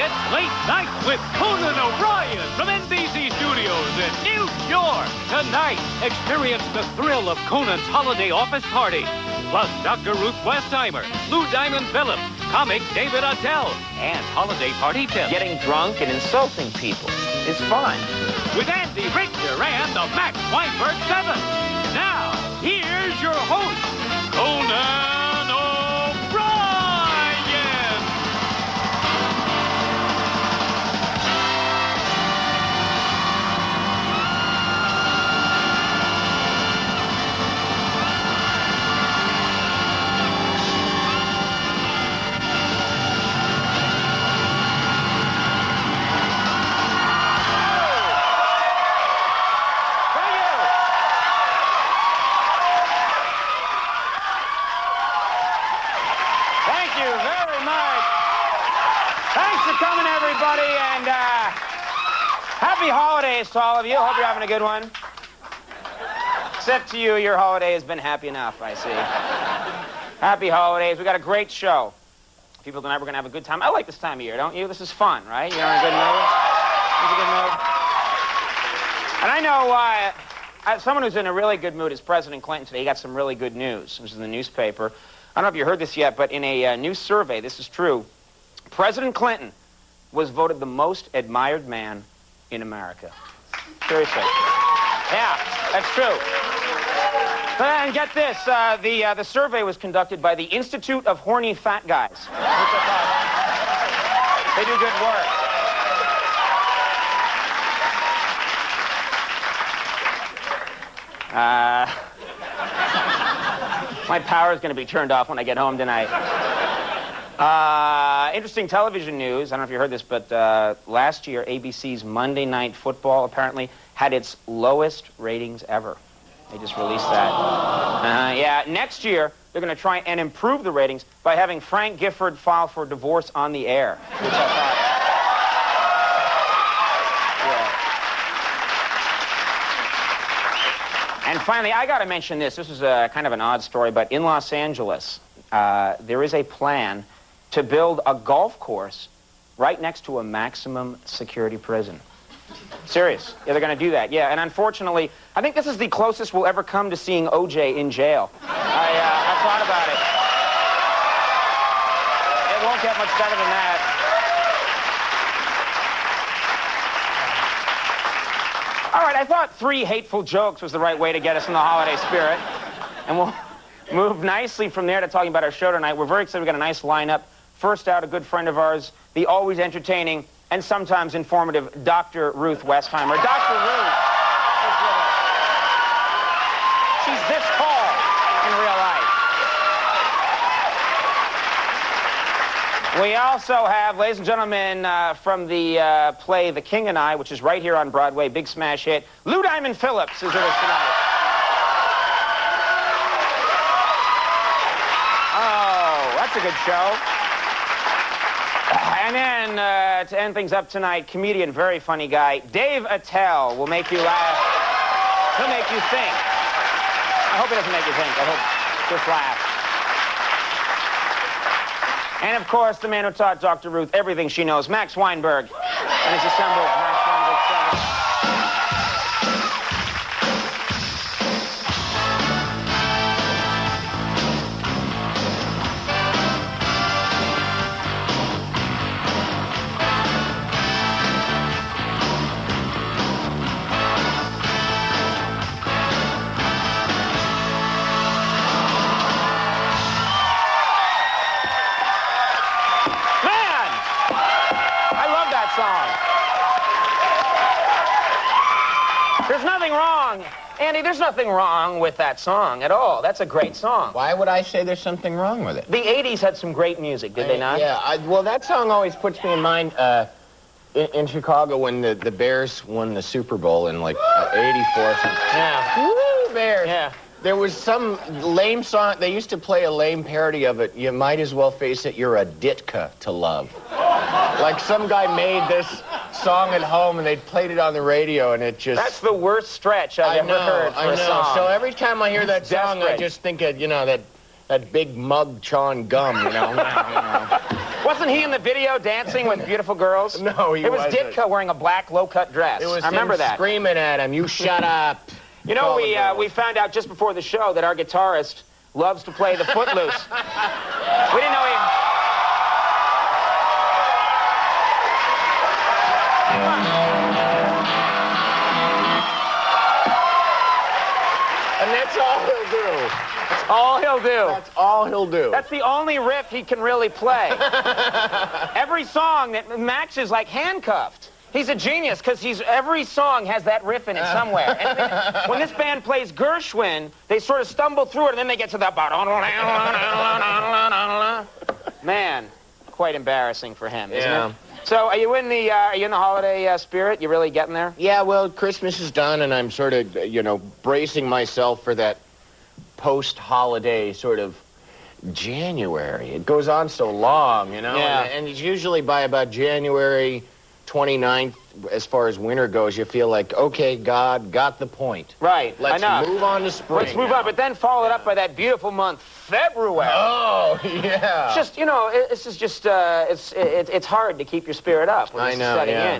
It's Late Night with Conan O'Brien from NBC Studios in New York. Tonight, experience the thrill of Conan's holiday office party. Plus, Dr. Ruth Westheimer, Lou Diamond Phillips, comic David Attell, and holiday party tips. Getting drunk and insulting people is fun. With Andy Richter and the Max Weinberg 7. Now, here's your host, Conan O'Brien. Coming, everybody, and happy holidays to all of you. Hope you're having a good one. Except to you, your holiday has been happy enough, I see. Happy holidays. We got a great show. People tonight, we're going to have a good time. I like this time of year, don't you? This is fun, right? You're in a good mood? It's a good mood. And I know someone who's in a really good mood is President Clinton today. He got some really good news. This was in the newspaper. I don't know if you heard this yet, but in a new survey, this is true, President Clinton was voted the most admired man in America. Seriously. Yeah, that's true. And get this, the survey was conducted by the Institute of Horny Fat Guys. They do good work. My power's going to be turned off when I get home tonight. Interesting television news. I don't know if you heard this, but last year, ABC's Monday Night Football apparently had its lowest ratings ever. They just released that. Yeah, next year, they're going to try and improve the ratings by having Frank Gifford file for divorce on the air, which I thought... Yeah. And finally, I got to mention this. This is kind of an odd story, but in Los Angeles, there is a plan to build a golf course right next to a maximum security prison. Serious. Yeah, they're going to do that. Yeah, and unfortunately, I think this is the closest we'll ever come to seeing O.J. in jail. I thought about it. It won't get much better than that. All right, I thought 3 hateful jokes was the right way to get us in the holiday spirit. And we'll move nicely from there to talking about our show tonight. We're very excited. We've got a nice lineup. First out, a good friend of ours, the always entertaining and sometimes informative Dr. Ruth Westheimer. Dr. Ruth is with us. She's this tall in real life. We also have, ladies and gentlemen, from the play The King and I, which is right here on Broadway, big smash hit, Lou Diamond Phillips is with us tonight. That's a good show. And then, to end things up tonight, comedian, very funny guy, Dave Attell will make you laugh. He'll make you think. I hope he doesn't make you think. I hope just laugh. And, of course, the man who taught Dr. Ruth everything she knows, Max Weinberg. And he's assembled Max Weinberg 7. Andy, there's nothing wrong with that song at all. That's a great song. Why would I say there's something wrong with it? The 80s had some great music, did they not? Yeah, well, that song always puts me in mind in Chicago when the Bears won the Super Bowl in, like, 84 or something. Yeah. Woo, Bears. Yeah. There was some lame song. They used to play a lame parody of it. You might as well face it, you're a Ditka to love. Like some guy made this song at home and they played it on the radio and it just... That's the worst stretch I've ever heard for a song. So every time I hear that song, I just think of, you know, that big mug chawing gum, you know. What's Wasn't he in the video dancing with beautiful girls? No, he It was wasn't. Ditka wearing a black low-cut dress. It was I remember him that. screaming at him, "You shut up." You know, we found out just before the show that our guitarist loves to play the Footloose. We didn't know he... And that's all he'll do. That's all he'll do. That's all he'll do. That's the only riff he can really play. Every song that Max is like handcuffed. He's a genius because every song has that riff in it somewhere. And when this band plays Gershwin, they sort of stumble through it and then they get to that. Man, quite embarrassing for him, isn't it? So are you in the holiday spirit? You really getting there? Yeah, well, Christmas is done, and I'm sort of, bracing myself for that post-holiday sort of January. It goes on so long, Yeah. and it's usually by about January 29th, as far as winter goes, you feel like, okay, God got the point. Right, Let's I know. move on to spring. Let's move on, but then follow it up by that beautiful month, February. Oh, yeah. Just, this is just, it's hard to keep your spirit up when I this is know, setting yeah.